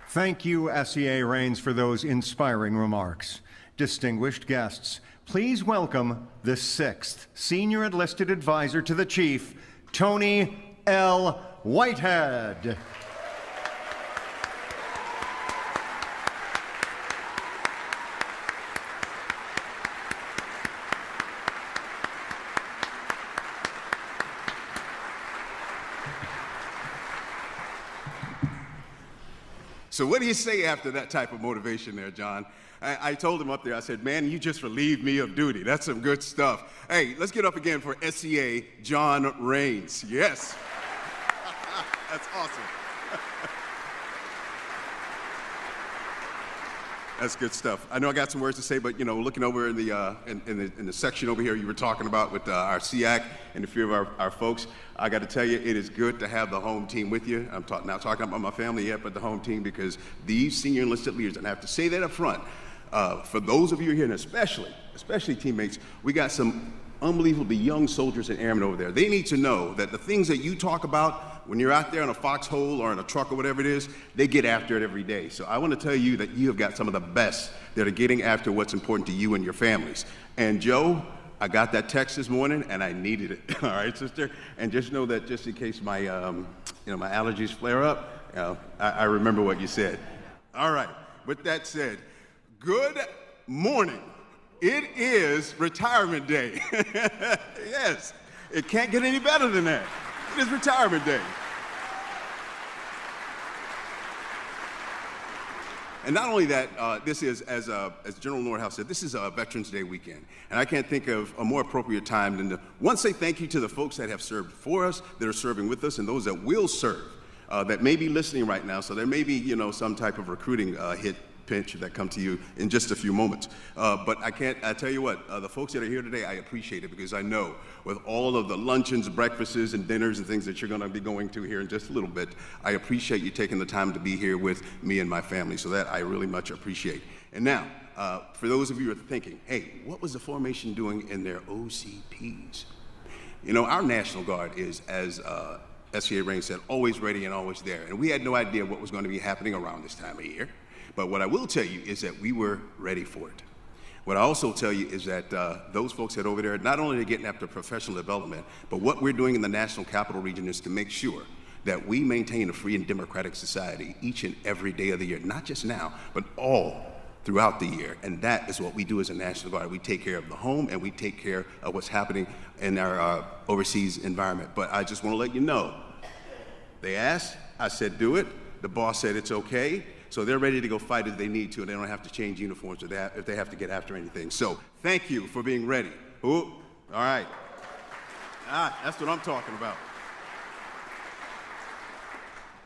Thank you, SEA Raines, for those inspiring remarks. Distinguished guests, please welcome the 6th Senior Enlisted Advisor to the Chief, Tony L. Whitehead. So what do you say after that type of motivation there, John? I told him up there, I said, man, you just relieved me of duty. That's some good stuff. Hey, let's get up again for SCA John Raines. Yes. That's awesome. That's good stuff. I know I got some words to say, but looking over in the section over here you were talking about with our SEAC and a few of our folks, I got to tell you, it is good to have the home team with you. I'm not talking about my family yet, but the home team, because these senior enlisted leaders, and I have to say that up front, for those of you here, and especially teammates, we got some unbelievably young soldiers and airmen over there. They need to know that the things that you talk about when you're out there in a foxhole or in a truck or whatever it is, they get after it every day. So I want to tell you that you have got some of the best that are getting after what's important to you and your families. And Joe, I got that text this morning and I needed it. All right, sister? And just know that just in case my, my allergies flare up, I remember what you said. All right, with that said, good morning. It is retirement day. Yes, it can't get any better than that. It is retirement day. And not only that, this is, as General Nordhaus said, this is a Veterans Day weekend. And I can't think of a more appropriate time than to, one, say thank you to the folks that have served for us, that are serving with us, and those that will serve, that may be listening right now. So there may be, some type of recruiting pinch that come to you in just a few moments. But I tell you what, the folks that are here today, I appreciate it, because I know with all of the luncheons, breakfasts, and dinners and things that you're going to be going to here in just a little bit, I appreciate you taking the time to be here with me and my family. So that I really much appreciate. And now, for those of you who are thinking, hey, what was the formation doing in their OCPs? Our National Guard is, as SCA Raines said, always ready and always there. And we had no idea what was going to be happening around this time of year. But what I will tell you is that we were ready for it. What I also tell you is that those folks that are over there, not only are getting after professional development, but what we're doing in the National Capital Region is to make sure that we maintain a free and democratic society each and every day of the year, not just now, but all throughout the year. And that is what we do as a National Guard. We take care of the home and we take care of what's happening in our overseas environment. But I just want to let you know, they asked, I said do it, the boss said it's okay. So they're ready to go fight if they need to, and they don't have to change uniforms if they have to get after anything. So thank you for being ready. Ooh, all right. That's what I'm talking about.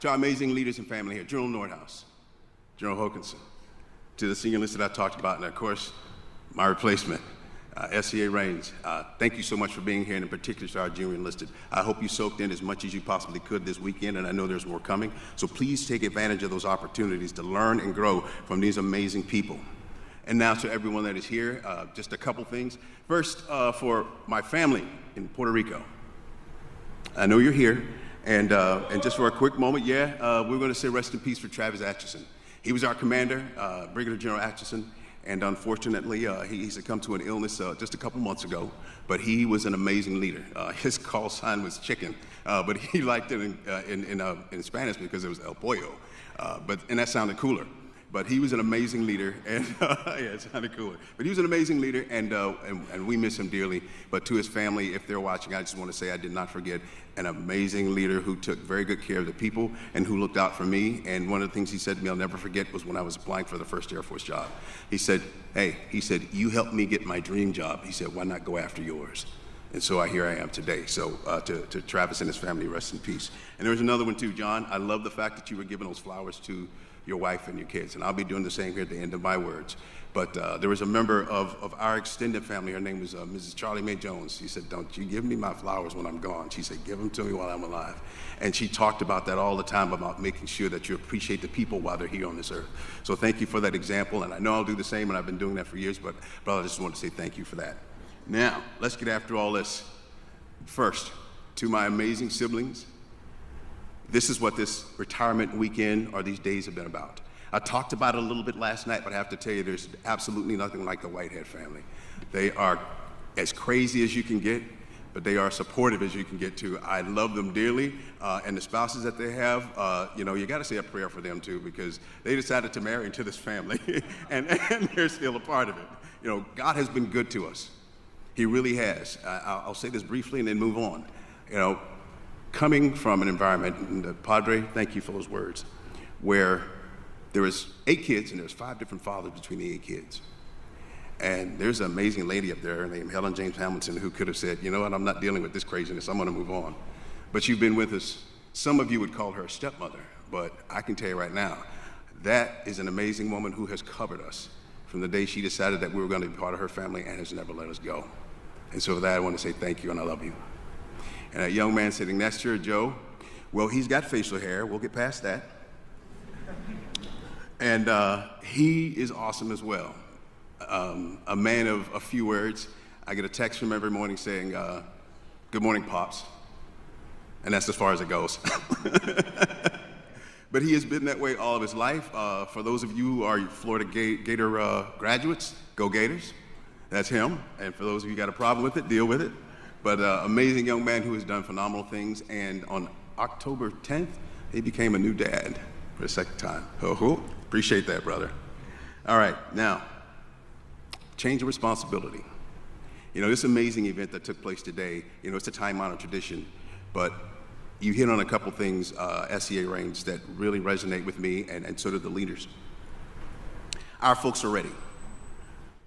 To our amazing leaders and family here, General Nordhaus, General Hokanson, to the senior enlisted I talked about, and of course, my replacement, SCA Raines. Thank you so much for being here, and in particular to our junior enlisted. I hope you soaked in as much as you possibly could this weekend, and I know there's more coming. So please take advantage of those opportunities to learn and grow from these amazing people. And now to everyone that is here, just a couple things. First, for my family in Puerto Rico. I know you're here, and just for a quick moment, we're going to say rest in peace for Travis Atchison. He was our commander, Brigadier General Atchison. And unfortunately, he succumbed to an illness just a couple months ago, but he was an amazing leader. His call sign was chicken, but he liked it in Spanish because it was El Pollo, and that sounded cooler. But he was an amazing leader, and yeah, it sounded cooler. But he was an amazing leader, and we miss him dearly. But to his family, if they're watching, I just want to say I did not forget an amazing leader who took very good care of the people and who looked out for me. And one of the things he said to me I'll never forget was when I was applying for the first Air Force job. He said, hey, you helped me get my dream job. He said, why not go after yours? And so here I am today. So to Travis and his family, rest in peace. And there was another one too, John. I love the fact that you were giving those flowers to your wife and your kids, and I'll be doing the same here at the end of my words. But there was a member of our extended family, her name was Mrs. Charlie Mae Jones. She said, don't you give me my flowers when I'm gone. She said, give them to me while I'm alive. And she talked about that all the time, about making sure that you appreciate the people while they're here on this earth. So thank you for that example, and I know I'll do the same, and I've been doing that for years, but I just want to say thank you for that. Now, let's get after all this. First, to my amazing siblings, this is what this retirement weekend or these days have been about. I talked about it a little bit last night, but I have to tell you there's absolutely nothing like the Whitehead family. They are as crazy as you can get, but they are supportive as you can get to. I love them dearly, and the spouses that they have, you know, you got to say a prayer for them too, because they decided to marry into this family, and they're still a part of it. You know, God has been good to us. He really has. I'll say this briefly and then move on. You know, coming from an environment, and Padre, thank you for those words, where there was 8 kids and there's 5 different fathers between the 8 kids. And there's an amazing lady up there named Helen James Hamilton who could have said, you know what, I'm not dealing with this craziness, I'm gonna move on. But you've been with us. Some of you would call her a stepmother, but I can tell you right now, that is an amazing woman who has covered us from the day she decided that we were gonna be part of her family and has never let us go. And so for that, I wanna say thank you and I love you. And that young man sitting next to her, Joe, well, he's got facial hair, we'll get past that. And he is awesome as well. A man of a few words. I get a text from him every morning saying, good morning, Pops. And that's as far as it goes. But he has been that way all of his life. For those of you who are Florida Gator graduates, go Gators. That's him. And for those of you who got a problem with it, deal with it. But amazing young man who has done phenomenal things. And on October 10th, he became a new dad for the second time. Oh, appreciate that, brother. All right, now, change of responsibility. You know, this amazing event that took place today, you know, it's a time-honored tradition, but you hit on a couple things, SEA range, that really resonate with me, and so do the leaders. Our folks are ready.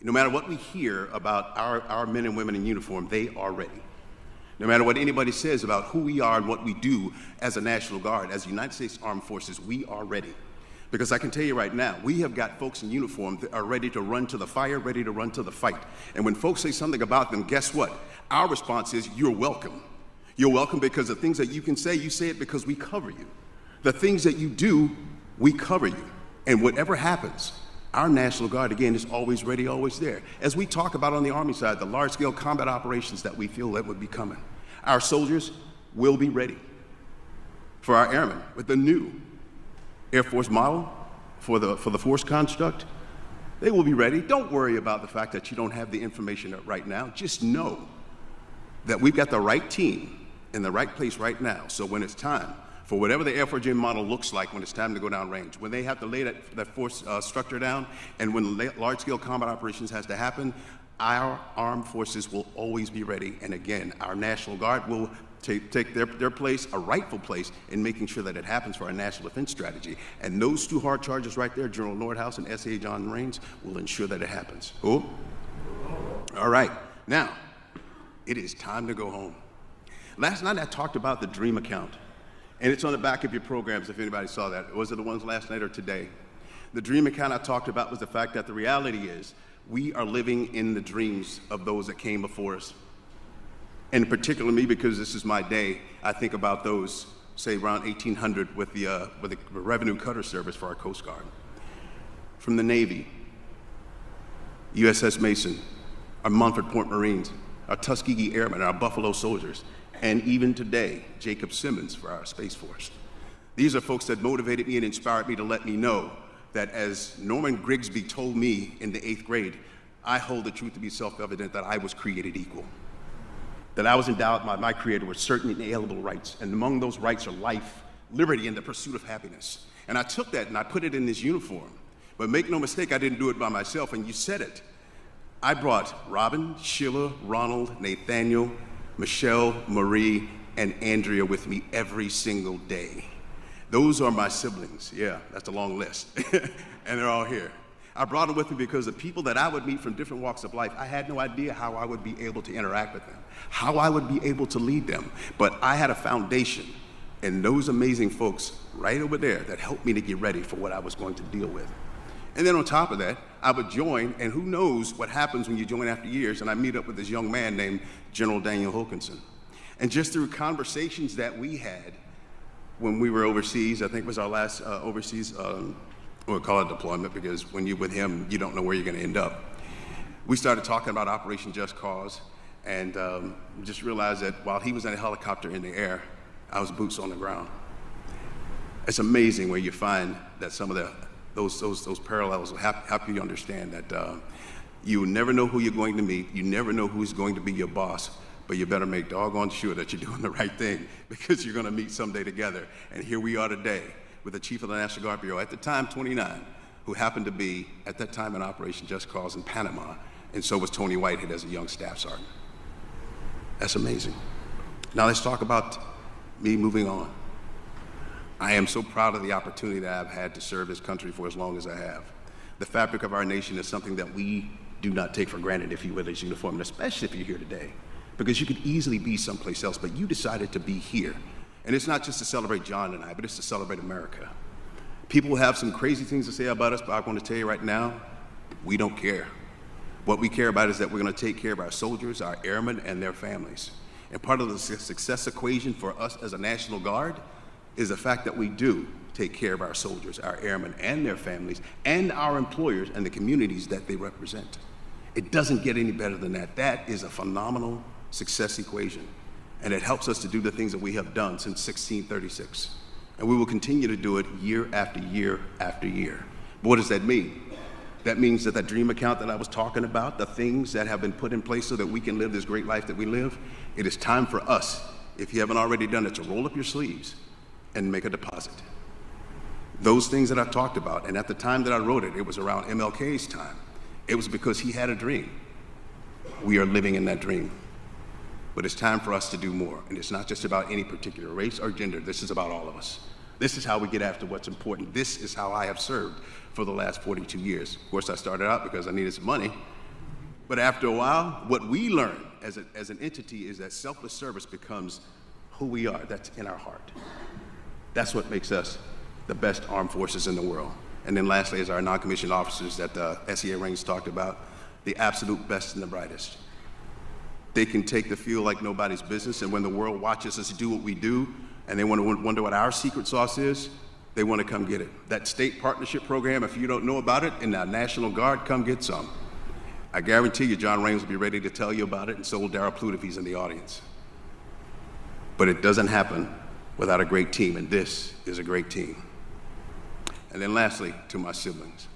No matter what we hear about our men and women in uniform, they are ready. No matter what anybody says about who we are and what we do as a National Guard, as the United States Armed Forces, we are ready. Because I can tell you right now, we have got folks in uniform that are ready to run to the fire, ready to run to the fight. And when folks say something about them, guess what? Our response is, you're welcome. You're welcome because the things that you can say, you say it because we cover you. The things that you do, we cover you. And whatever happens, our National Guard, again, is always ready, always there. As we talk about on the Army side, the large-scale combat operations that we feel that would be coming, our soldiers will be ready. For our airmen, with the new Air Force model for the force construct, they will be ready. Don't worry about the fact that you don't have the information right now. Just know that we've got the right team in the right place right now. So when it's time for whatever the Air Force Gen model looks like when it's time to go down range, when they have to lay that force structure down, and when large-scale combat operations has to happen, our armed forces will always be ready. And again, our National Guard will take their place, a rightful place, in making sure that it happens for our national defense strategy. And those 2 hard charges right there, General Nordhaus and SAA John Raines, will ensure that it happens. Oh? All right, now, it is time to go home. Last night I talked about the dream account, and it's on the back of your programs if anybody saw that. Was it the ones last night or today? The dream account I talked about was the fact that the reality is we are living in the dreams of those that came before us. And particularly me, because this is my day, I think about those, say, around 1800 with the revenue cutter service for our Coast Guard. From the Navy, USS Mason, our Montford Point Marines, our Tuskegee Airmen, our Buffalo Soldiers, and even today, Jacob Simmons for our Space Force. These are folks that motivated me and inspired me to let me know that, as Norman Grigsby told me in the 8th grade, I hold the truth to be self-evident that I was created equal. That I was endowed by my Creator with certain inalienable rights, and among those rights are life, liberty, and the pursuit of happiness. And I took that and I put it in this uniform. But make no mistake, I didn't do it by myself, and you said it. I brought Robin, Sheila, Ronald, Nathaniel, Michelle, Marie, and Andrea with me every single day. Those are my siblings. Yeah, that's a long list. And they're all here. I brought them with me because the people that I would meet from different walks of life, I had no idea how I would be able to interact with them, how I would be able to lead them. But I had a foundation in those amazing folks right over there that helped me to get ready for what I was going to deal with. And then on top of that, I would join, and who knows what happens when you join after years, and I meet up with this young man named General Daniel Hokanson. And just through conversations that we had when we were overseas, I think it was our last overseas we'll call it deployment, because when you're with him, you don't know where you're going to end up. We started talking about Operation Just Cause, and just realized that while he was in a helicopter in the air, I was boots on the ground. It's amazing where you find that some of those parallels will help you understand that you never know who you're going to meet, you never know who's going to be your boss, but you better make doggone sure that you're doing the right thing, because you're going to meet someday together. And here we are today with the Chief of the National Guard Bureau, at the time 29, who happened to be, at that time, in Operation Just Cause in Panama, and so was Tony Whitehead as a young staff sergeant. That's amazing. Now let's talk about me moving on. I am so proud of the opportunity that I've had to serve this country for as long as I have. The fabric of our nation is something that we do not take for granted if you wear this uniform, and especially if you're here today, because you could easily be someplace else, but you decided to be here. And it's not just to celebrate John and I, but it's to celebrate America. People have some crazy things to say about us, but I want to tell you right now, we don't care. What we care about is that we're going to take care of our soldiers, our airmen, and their families. And part of the success equation for us as a National Guard is the fact that we do take care of our soldiers, our airmen, and their families, and our employers and the communities that they represent. It doesn't get any better than that. That is a phenomenal success equation, and it helps us to do the things that we have done since 1636. And we will continue to do it year after year after year. But what does that mean? That means that dream account that I was talking about, the things that have been put in place so that we can live this great life that we live, it is time for us, if you haven't already done it, to roll up your sleeves and make a deposit. Those things that I've talked about, and at the time that I wrote it, it was around MLK's time. It was because he had a dream. We are living in that dream. But it's time for us to do more. And it's not just about any particular race or gender. This is about all of us. This is how we get after what's important. This is how I have served for the last 42 years. Of course, I started out because I needed some money. But after a while, what we learn as an entity is that selfless service becomes who we are. That's in our heart. That's what makes us the best armed forces in the world. And then lastly, is our non-commissioned officers that the SEA range talked about, the absolute best and the brightest. They can take the field like nobody's business, and when the world watches us do what we do, and they want to wonder what our secret sauce is, they want to come get it. That state partnership program, if you don't know about it, in the National Guard, come get some. I guarantee you John Raines will be ready to tell you about it, and so will Darrell Plute if he's in the audience. But it doesn't happen without a great team, and this is a great team. And then lastly, to my siblings,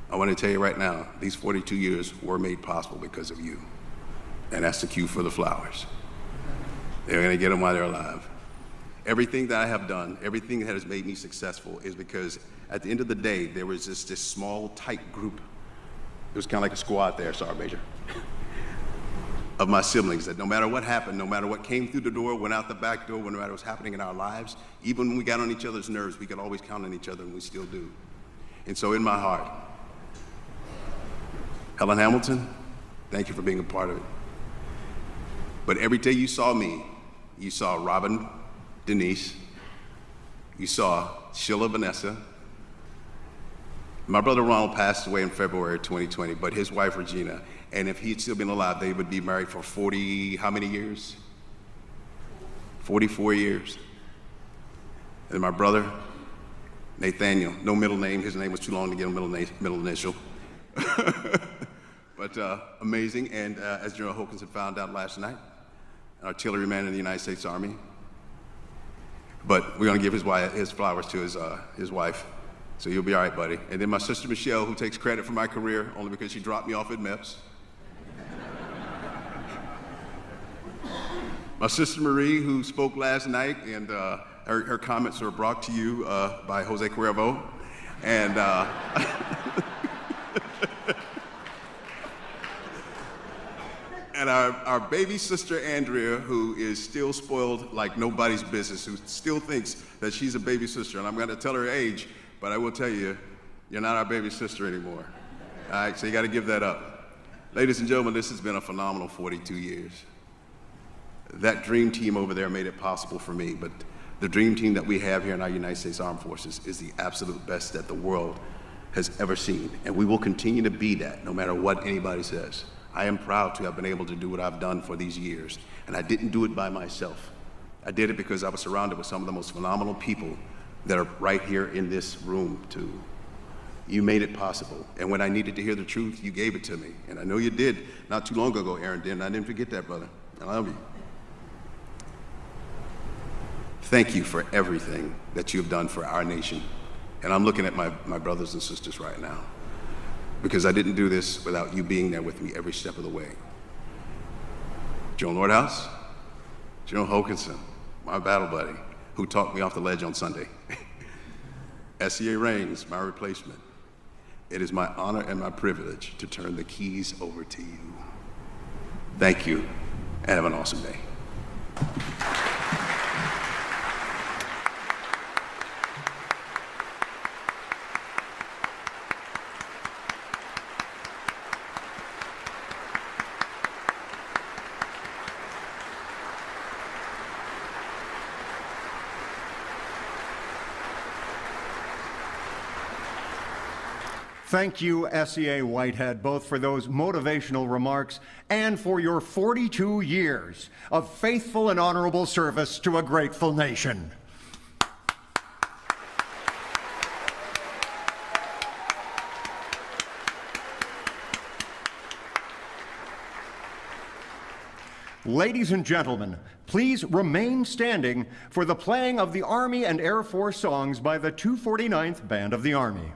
I want to tell you right now, these 42 years were made possible because of you. And that's the cue for the flowers. They're going to get them while they're alive. Everything that I have done, everything that has made me successful is because at the end of the day, there was this small, tight group. It was kind of like a squad there, Sergeant Major, of my siblings, that no matter what happened, no matter what came through the door, went out the back door, no matter what was happening in our lives, even when we got on each other's nerves, we could always count on each other, and we still do. And so in my heart, Helen Hamilton, thank you for being a part of it. But every day you saw me, you saw Robin Denise, you saw Sheila Vanessa. My brother Ronald passed away in February 2020, but his wife Regina, and if he'd still been alive, they would be married for 40, how many years? 44 years. And my brother, Nathaniel, no middle name, his name was too long to get a middle initial. But amazing, and as General Hokanson found out last night, an artilleryman in the United States Army. But we're gonna give his flowers to his wife, so you'll be all right, buddy. And then my sister Michelle, who takes credit for my career only because she dropped me off at MEPS. My sister Marie, who spoke last night, and her comments were brought to you by Jose Cuervo. And and our baby sister Andrea, who is still spoiled like nobody's business, who still thinks that she's a baby sister. And I'm gonna tell her age, but I will tell you, you're not our baby sister anymore. All right, so you gotta give that up. Ladies and gentlemen, this has been a phenomenal 42 years. That dream team over there made it possible for me, but the dream team that we have here in our United States Armed Forces is the absolute best that the world has ever seen. And we will continue to be that, no matter what anybody says. I am proud to have been able to do what I've done for these years. And I didn't do it by myself. I did it because I was surrounded with some of the most phenomenal people that are right here in this room too. You made it possible. And when I needed to hear the truth, you gave it to me. And I know you did not too long ago, Aaron did, and I didn't forget that, brother. I love you. Thank you for everything that you've done for our nation. And I'm looking at my brothers and sisters right now, because I didn't do this without you being there with me every step of the way. General Nordhaus, General Hokanson, my battle buddy, who talked me off the ledge on Sunday. SEA Raines, my replacement. It is my honor and my privilege to turn the keys over to you. Thank you, and have an awesome day. Thank you, SEA Whitehead, both for those motivational remarks and for your 42 years of faithful and honorable service to a grateful nation. Ladies and gentlemen, please remain standing for the playing of the Army and Air Force songs by the 249th Band of the Army.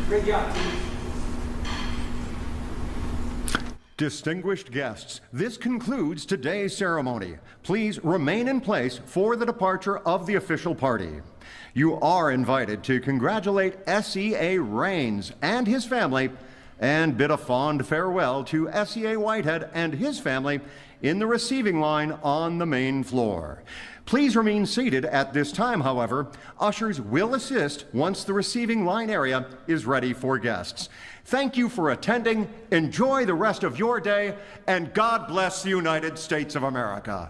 Great job, team. Distinguished guests, this concludes today's ceremony. Please remain in place for the departure of the official party. You are invited to congratulate SEA Raines and his family and bid a fond farewell to SEA Whitehead and his family in the receiving line on the main floor. Please remain seated at this time, however. Ushers will assist once the receiving line area is ready for guests. Thank you for attending. Enjoy the rest of your day, and God bless the United States of America.